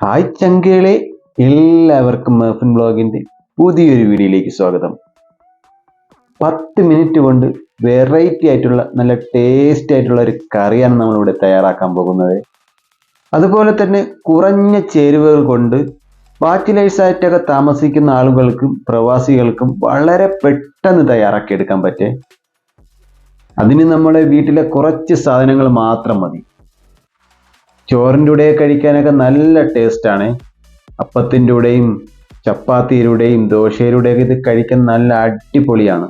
Hi ചങ്കുകളെ, എല്ലാവർക്കും മെർഫിൻ ബ്ലോഗിൻ്റെ പുതിയൊരു വീഡിയോയിലേക്ക് സ്വാഗതം. 10 മിനിറ്റ് കൊണ്ട് വെറൈറ്റി ആയിട്ടുള്ള നല്ല ടേസ്റ്റി ആയിട്ടുള്ള ഒരു കറിയാണ് നമ്മളിവിടെ തയ്യാറാക്കാൻ പോകുന്നത്. അതുപോലെ തന്നെ കുറഞ്ഞ ചേരുവകൾ കൊണ്ട് ബാച്ചിലേഴ്സായിട്ടൊക്കെ താമസിക്കുന്ന ആളുകൾക്കും പ്രവാസികൾക്കും വളരെ പെട്ടെന്ന് തയ്യാറാക്കിയെടുക്കാൻ പറ്റേ. അതിന് നമ്മുടെ വീട്ടിലെ കുറച്ച് സാധനങ്ങൾ മാത്രം മതി. ചോറിൻ്റെ കൂടെ കഴിക്കാനൊക്കെ നല്ല ടേസ്റ്റാണ്. അപ്പത്തിൻ്റെ കൂടെയും ചപ്പാത്തിയിലൂടെയും ദോശയിലൂടെയൊക്കെ ഇത് കഴിക്കാൻ നല്ല അടിപൊളിയാണ്.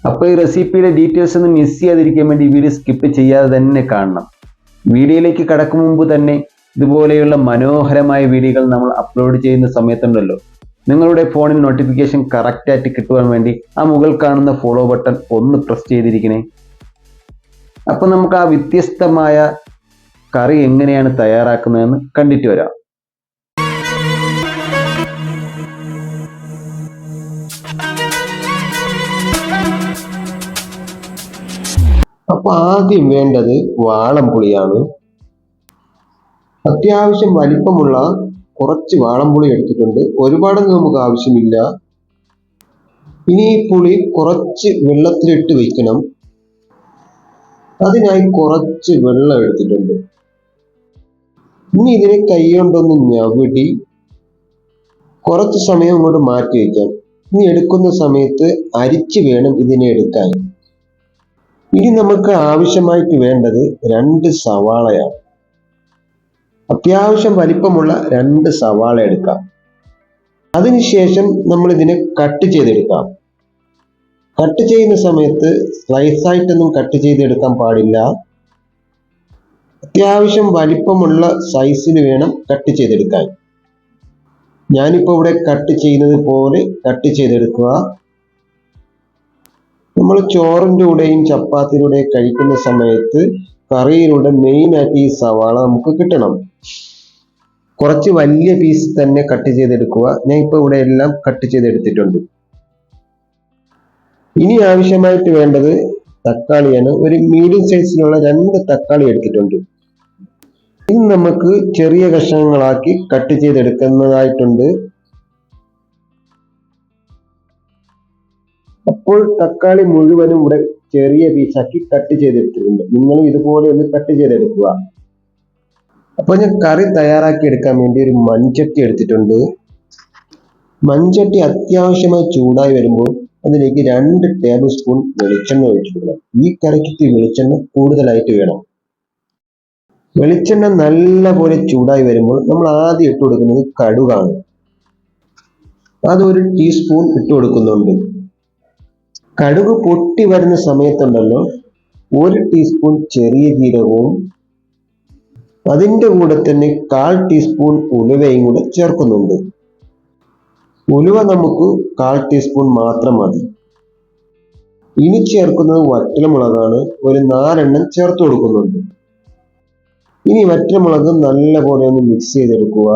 അപ്പോൾ ഈ റെസിപ്പിയുടെ ഡീറ്റെയിൽസ് ഒന്നും മിസ് ചെയ്യാതിരിക്കാൻ വേണ്ടി വീഡിയോ സ്കിപ്പ് ചെയ്യാതെ തന്നെ കാണണം. വീഡിയോയിലേക്ക് കടക്കും മുമ്പ് തന്നെ ഇതുപോലെയുള്ള മനോഹരമായ വീഡിയോകൾ നമ്മൾ അപ്ലോഡ് ചെയ്യുന്ന സമയത്തുണ്ടല്ലോ, നിങ്ങളുടെ ഫോണിൽ നോട്ടിഫിക്കേഷൻ കറക്റ്റായിട്ട് കിട്ടുവാൻ വേണ്ടി ആ മുകൾ കാണുന്ന ഫോളോ ബട്ടൺ ഒന്ന് പ്രസ് ചെയ്തിരിക്കണേ. അപ്പോൾ നമുക്ക് ആ വ്യത്യസ്തമായ കറി എങ്ങനെയാണ് തയ്യാറാക്കുന്നതെന്ന് കണ്ടിട്ട് വരാം. അപ്പൊ ആദ്യം വേണ്ടത് വാളംപുളിയാണ്. അത്യാവശ്യം വലിപ്പമുള്ള കുറച്ച് വാളംപുളി എടുത്തിട്ടുണ്ട്. ഒരുപാടൊന്നും നമുക്ക് ആവശ്യമില്ല. ഇനി ഈ പുളി കുറച്ച് വെള്ളത്തിലിട്ട് വെക്കണം. അതിനായി കുറച്ച് വെള്ളം എടുത്തിട്ടുണ്ട്. ഇനി ഇതിനെ കൈ കൊണ്ടൊന്ന് ഞവിടി കുറച്ച് സമയം അങ്ങോട്ട് മാറ്റി വയ്ക്കാം. ഇനി എടുക്കുന്ന സമയത്ത് അരിച്ച് വേണം ഇതിനെ എടുക്കാൻ. ഇനി നമുക്ക് ആവശ്യമായിട്ട് വേണ്ടത് 2 സവാളയാണ്. അത്യാവശ്യം വലിപ്പമുള്ള 2 സവാള എടുക്കാം. അതിനുശേഷം നമ്മൾ ഇതിനെ കട്ട് ചെയ്തെടുക്കാം. കട്ട് ചെയ്യുന്ന സമയത്ത് സ്ലൈസായിട്ടൊന്നും കട്ട് ചെയ്തെടുക്കാൻ പാടില്ല. അത്യാവശ്യം വലിപ്പമുള്ള സൈസിൽ വേണം കട്ട് ചെയ്തെടുക്കാൻ. ഞാനിപ്പോൾ ഇവിടെ കട്ട് ചെയ്യുന്നത് പോലെ കട്ട് ചെയ്തെടുക്കുക. നമ്മൾ ചോറിൻ്റെ കൂടെയും ചപ്പാത്തിയിലൂടെയും കഴിക്കുന്ന സമയത്ത് കറിയിലൂടെ മെയിനായിട്ട് ഈ സവാള നമുക്ക് കിട്ടണം. കുറച്ച് വലിയ പീസ് തന്നെ കട്ട് ചെയ്തെടുക്കുക. ഞാൻ ഇപ്പോൾ ഇവിടെ എല്ലാം കട്ട് ചെയ്തെടുത്തിട്ടുണ്ട്. ഇനി ആവശ്യമായിട്ട് വേണ്ടത് തക്കാളിയാണ്. ഒരു മീഡിയം സൈസിലുള്ള 2 തക്കാളി എടുത്തിട്ടുണ്ട്. ഇനി നമുക്ക് ചെറിയ കഷ്ണങ്ങളാക്കി കട്ട് ചെയ്തെടുക്കുന്നതായിട്ടുണ്ട്. അപ്പോൾ തക്കാളി മുഴുവനും ഇവിടെ ചെറിയ പീസാക്കി കട്ട് ചെയ്തെടുത്തിട്ടുണ്ട്. നിങ്ങളും ഇതുപോലെ ഒന്ന് കട്ട് ചെയ്തെടുക്കുക. അപ്പോൾ ഞാൻ കറി തയ്യാറാക്കി എടുക്കാൻ വേണ്ടി ഒരു മൺചട്ടി എടുത്തിട്ടുണ്ട്. മൺചട്ടി അത്യാവശ്യമായി ചൂടായി വരുമ്പോൾ അതിലേക്ക് 2 ടേബിൾ സ്പൂൺ വെളിച്ചെണ്ണ ഒഴിച്ചിട്ടുണ്ട്. ഈ കറിക്ക് വെളിച്ചെണ്ണ കൂടുതലായിട്ട് വേണം. വെളിച്ചെണ്ണ നല്ലപോലെ ചൂടായി വരുമ്പോൾ നമ്മൾ ആദ്യം ഇട്ട് കൊടുക്കുന്നത് കടുകാണ്. അത് 1 ടീസ്പൂൺ ഇട്ട് കൊടുക്കുന്നുണ്ട്. കടുക് പൊട്ടി വരുന്ന സമയത്തുണ്ടല്ലോ 1 ടീസ്പൂൺ ചെറിയ ജീരകവും അതിൻ്റെ കൂടെ തന്നെ 1/4 ടീസ്പൂൺ ഉലുവയും കൂടെ ചേർക്കുന്നുണ്ട്. ഉലുവ നമുക്ക് 1/4 ടീസ്പൂൺ മാത്രം മതി. ഇനി ചേർക്കുന്നത് വറ്റൽമുളകാണ്. ഒരു 4 എണ്ണം ചേർത്ത് കൊടുക്കുന്നുണ്ട്. ഇനി വറ്റൽമുളക് നല്ലപോലെ ഒന്ന് മിക്സ് ചെയ്തെടുക്കുക.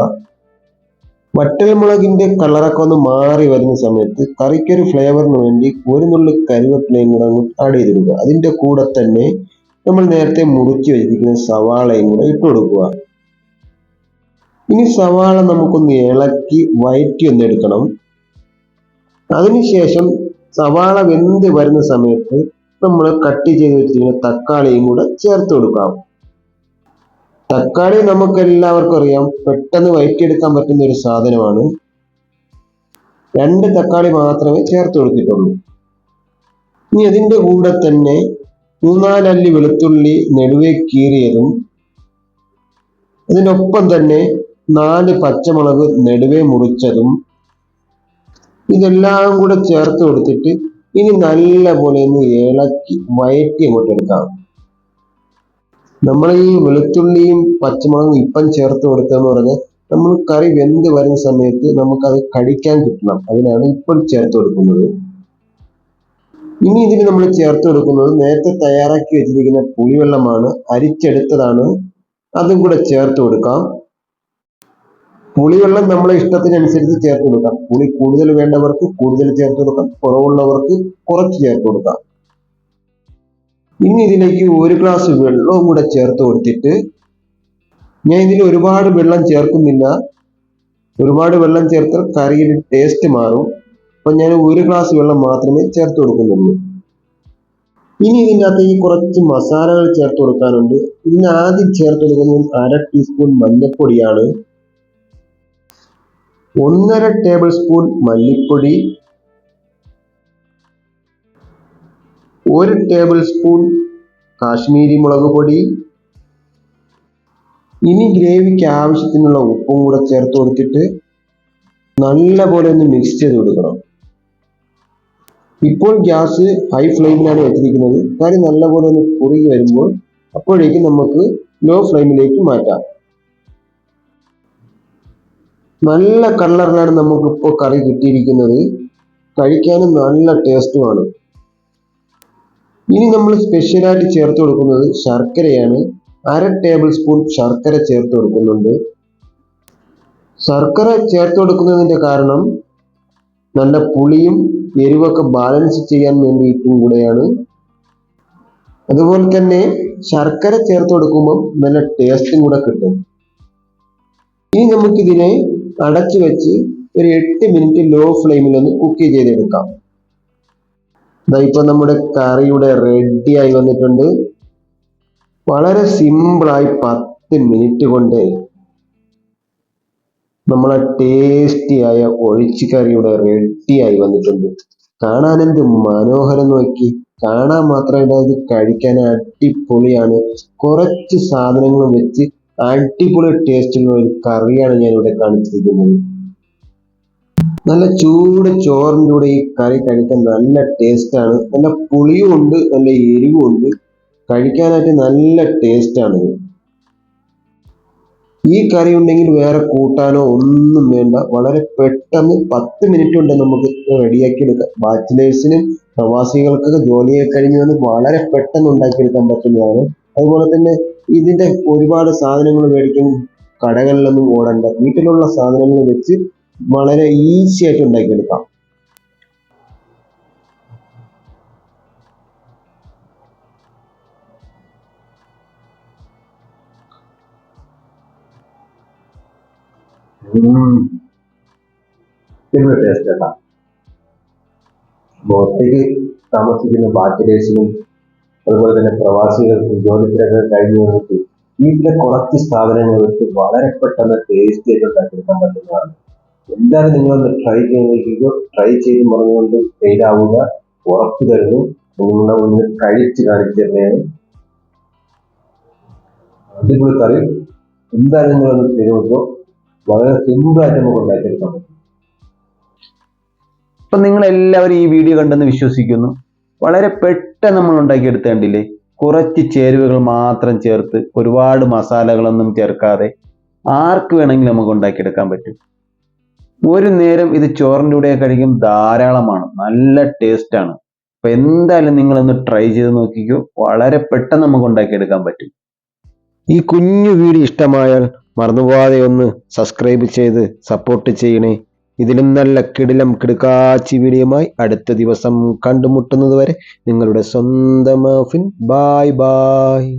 വറ്റൽമുളകിന്റെ കളറൊക്കെ ഒന്ന് മാറി വരുന്ന സമയത്ത് കറിക്കൊരു ഫ്ലേവറിന് വേണ്ടി 1 നുള്ളി കറിവേപ്പിലയും കൂടെ അങ്ങ് ആഡ് ചെയ്തെടുക്കുക. അതിൻ്റെ കൂടെ തന്നെ നമ്മൾ നേരത്തെ മുറിച്ച് വെച്ചിരിക്കുന്ന സവാളയും കൂടെ ഇട്ട് കൊടുക്കുക. ഇനി സവാള നമുക്കൊന്ന് ഇളക്കി വഴറ്റി ഒന്ന് എടുക്കണം. അതിനുശേഷം സവാള വെന്ത് വരുന്ന സമയത്ത് നമ്മൾ കട്ട് ചെയ്ത് വെച്ചിരിക്കുന്ന തക്കാളിയും കൂടെ ചേർത്ത് കൊടുക്കാം. തക്കാളി നമുക്ക് എല്ലാവർക്കും അറിയാം, പെട്ടെന്ന് വഴറ്റിയെടുക്കാൻ പറ്റുന്ന ഒരു സാധനമാണ്. 2 തക്കാളി മാത്രമേ ചേർത്ത് കൊടുത്തിട്ടുള്ളൂ. ഇനി അതിൻ്റെ കൂടെ തന്നെ 3-4 അല്ലി വെളുത്തുള്ളി നെടുവേ കീറിയതും അതിനൊപ്പം തന്നെ 4 പച്ചമുളക് നെടുവേ മുറിച്ചതും ഇതെല്ലാം കൂടെ ചേർത്ത് കൊടുത്തിട്ട് ഇനി നല്ലപോലെ ഒന്ന് ഇളക്കി വഴറ്റി അങ്ങോട്ട് എടുക്കാം. നമ്മൾ ഈ വെളുത്തുള്ളിയും പച്ചമുളകും ഇപ്പം ചേർത്ത് കൊടുക്കുകയെന്ന് പറഞ്ഞാൽ നമ്മൾ കറി വെന്ത് വരുന്ന സമയത്ത് നമുക്കത് കടിക്കാൻ കിട്ടണം. അതിനാണ് ഇപ്പോൾ ചേർത്ത് കൊടുക്കുന്നത്. ഇനി ഇതിന് നമ്മൾ ചേർത്ത് കൊടുക്കുന്നത് നേരത്തെ തയ്യാറാക്കി വെച്ചിരിക്കുന്ന പുളിവെള്ളമാണ്. അരിച്ചെടുത്തതാണ്. അതും കൂടെ ചേർത്ത് കൊടുക്കാം. പുളിവെള്ളം നമ്മളെ ഇഷ്ടത്തിനനുസരിച്ച് ചേർത്ത് കൊടുക്കാം. പുളി കൂടുതൽ വേണ്ടവർക്ക് കൂടുതൽ ചേർത്ത് കൊടുക്കാം, കുറവുള്ളവർക്ക് കുറച്ച് ചേർത്ത് കൊടുക്കാം. ഇനി ഇതിലേക്ക് 1 ഗ്ലാസ് വെള്ളവും കൂടെ ചേർത്ത് കൊടുത്തിട്ട് ഞാൻ ഇതിൽ ഒരുപാട് വെള്ളം ചേർക്കുന്നില്ല. ഒരുപാട് വെള്ളം ചേർത്താൽ കറിയുടെ ടേസ്റ്റ് മാറും. അപ്പൊ ഞാൻ 1 ഗ്ലാസ് വെള്ളം മാത്രമേ ചേർത്ത് കൊടുക്കുന്നുള്ളൂ. ഇനി ഇതിൻ്റെ അകത്തേക്ക് കുറച്ച് മസാലകൾ ചേർത്ത് കൊടുക്കാനുണ്ട്. ഇതിന് ആദ്യം ചേർത്ത് കൊടുക്കുന്നത് 1/2 ടീസ്പൂൺ മഞ്ഞൾപ്പൊടിയാണ്, 1/2 ടേബിൾ സ്പൂൺ മല്ലിപ്പൊടി, 1 ടേബിൾ സ്പൂൺ കാശ്മീരി മുളക് പൊടി. ഇനി ഗ്രേവിക്ക് ആവശ്യത്തിനുള്ള ഉപ്പും കൂടെ ചേർത്ത് കൊടുത്തിട്ട് നല്ലപോലെ ഒന്ന് മിക്സ് ചെയ്ത് കൊടുക്കണം. ഇപ്പോൾ ഗ്യാസ് ഹൈ ഫ്ലെയിമിലാണ് വെച്ചിരിക്കുന്നത്. കറി നല്ലപോലെ ഒന്ന് കുറുകി വരുമ്പോൾ അപ്പോഴേക്കും നമുക്ക് ലോ ഫ്ലെയിമിലേക്ക് മാറ്റാം. നല്ല കളറിലാണ് നമുക്കിപ്പോൾ കറി കിട്ടിയിരിക്കുന്നത്. കഴിക്കാനും നല്ല ടേസ്റ്റുമാണ്. ഇനി നമ്മൾ സ്പെഷ്യലായിട്ട് ചേർത്ത് കൊടുക്കുന്നത് ശർക്കരയാണ്. 1/2 ടേബിൾ സ്പൂൺ ശർക്കര ചേർത്ത് കൊടുക്കുന്നുണ്ട്. ശർക്കര ചേർത്ത് കൊടുക്കുന്നതിന്റെ കാരണം നല്ല പുളിയും എരിവൊക്കെ ബാലൻസ് ചെയ്യാൻ വേണ്ടിയിട്ടും കൂടെയാണ്. അതുപോലെ തന്നെ ശർക്കര ചേർത്ത് കൊടുക്കുമ്പോൾ നല്ല ടേസ്റ്റും കൂടെ കിട്ടും. ഇനി നമുക്കിതിനെ അടച്ചു വെച്ച് ഒരു 8 മിനിറ്റ് ലോ ഫ്ലെയിമിൽ ഒന്ന് കുക്ക് ചെയ്തെടുക്കാം. ഇപ്പൊ നമ്മുടെ കറിയുടെ റെഡിയായി വന്നിട്ടുണ്ട്. വളരെ സിമ്പിളായി 10 മിനിറ്റ് കൊണ്ട് നമ്മളെ ടേസ്റ്റിയായ ഒഴിച്ചുകറിയുടെ റെഡിയായി വന്നിട്ടുണ്ട്. കാണാൻ എന്ത് മനോഹരം നോക്കി. കാണാൻ മാത്രമല്ല, ഇത് കഴിക്കാൻ അടിപൊളിയാണ്. കുറച്ച് സാധനങ്ങൾ വെച്ച് അടിപൊളി ടേസ്റ്റുള്ള ഒരു കറിയാണ് ഞാൻ ഇവിടെ കാണിച്ചിരിക്കുന്നത്. നല്ല ചൂട് ചോറിൻ്റെ കൂടെ ഈ കറി കഴിക്കാൻ നല്ല ടേസ്റ്റാണ്. നല്ല പുളിയും ഉണ്ട്, നല്ല എരിവും ഉണ്ട്. കഴിക്കാനായിട്ട് നല്ല ടേസ്റ്റാണ്. ഈ കറി ഉണ്ടെങ്കിൽ വേറെ കൂട്ടാനോ ഒന്നും വേണ്ട. വളരെ പെട്ടെന്ന് 10 മിനിറ്റ് കൊണ്ട് നമുക്ക് റെഡിയാക്കി എടുക്കാം. ബാച്ചിലേഴ്സിനും പ്രവാസികൾക്കൊക്കെ ജോലിയെ കഴിഞ്ഞ് വന്ന് വളരെ പെട്ടെന്ന് ഉണ്ടാക്കിയെടുക്കാൻ പറ്റുന്നതാണ്. അതുപോലെ തന്നെ ഇതിന്റെ ഒരുപാട് സാധനങ്ങൾ മേടിക്കാൻ കടകളിലൊന്നും ഓടണ്ട. വീട്ടിലുള്ള സാധനങ്ങൾ വെച്ച് വളരെ ഈസി ആയിട്ട് ഉണ്ടാക്കിയെടുക്കാം. ടേസ്റ്റ് കേട്ടാ. ഒറ്റയ്ക്ക് താമസിക്കുന്ന ബാച്ചിലേഴ്സിനും അതുപോലെ തന്നെ പ്രവാസികൾക്കും ജോലിത്തിരക്ക് കഴിഞ്ഞു വന്നിട്ട് വീട്ടിലെ കുറച്ച് സാധനങ്ങൾ വെച്ച് വളരെ പെട്ടെന്ന് ടേസ്റ്റ് ആയിട്ട് ഉണ്ടാക്കിയെടുക്കാൻ പറ്റുന്നതാണ്. എന്തായാലും നിങ്ങളൊന്ന് ട്രൈ ചെയ്ത് പറഞ്ഞുകൊണ്ട് ഫെയിൽ ആവുക ഉറപ്പ് തരുന്നു. നിങ്ങളെ ഒന്ന് കഴിച്ച് കാണിച്ചു തന്നെയാണ്. അടിപൊളി കറി. എന്തായാലും നിങ്ങളൊന്ന് തരുമ്പോൾ വളരെ സിമ്പിളായിട്ട് നമുക്ക് ഉണ്ടാക്കിയെടുക്കാൻ പറ്റും. അപ്പൊ നിങ്ങൾ എല്ലാവരും ഈ വീഡിയോ കണ്ടെന്ന് വിശ്വസിക്കുന്നു. വളരെ പെട്ടെന്ന് നമ്മൾ ഉണ്ടാക്കിയെടുത്തേണ്ടില്ലേ. കുറച്ച് ചേരുവകൾ മാത്രം ചേർത്ത് ഒരുപാട് മസാലകളൊന്നും ചേർക്കാതെ ആർക്ക് വേണമെങ്കിലും നമുക്ക് ഉണ്ടാക്കിയെടുക്കാൻ പറ്റും. ഒരു നേരം ഇത് ചോറിൻ്റെ കൂടെ കഴിക്കും ധാരാളമാണ്. നല്ല ടേസ്റ്റാണ്. അപ്പൊ എന്തായാലും നിങ്ങളൊന്ന് ട്രൈ ചെയ്ത് നോക്കിക്കോ. വളരെ പെട്ടെന്ന് നമുക്ക് ഉണ്ടാക്കിയെടുക്കാൻ പറ്റും. ഈ കുഞ്ഞു വീഡിയോ ഇഷ്ടമായാൽ മറന്നുപോകാതെ ഒന്ന് സബ്സ്ക്രൈബ് ചെയ്ത് സപ്പോർട്ട് ചെയ്യണേ. ഇതിലും നല്ല കിടിലം കിടുക്കാച്ചി വീഡിയോയുമായി അടുത്ത ദിവസം കണ്ടുമുട്ടുന്നത് വരെ നിങ്ങളുടെ സ്വന്തം ആഫിൻ. Bye bye.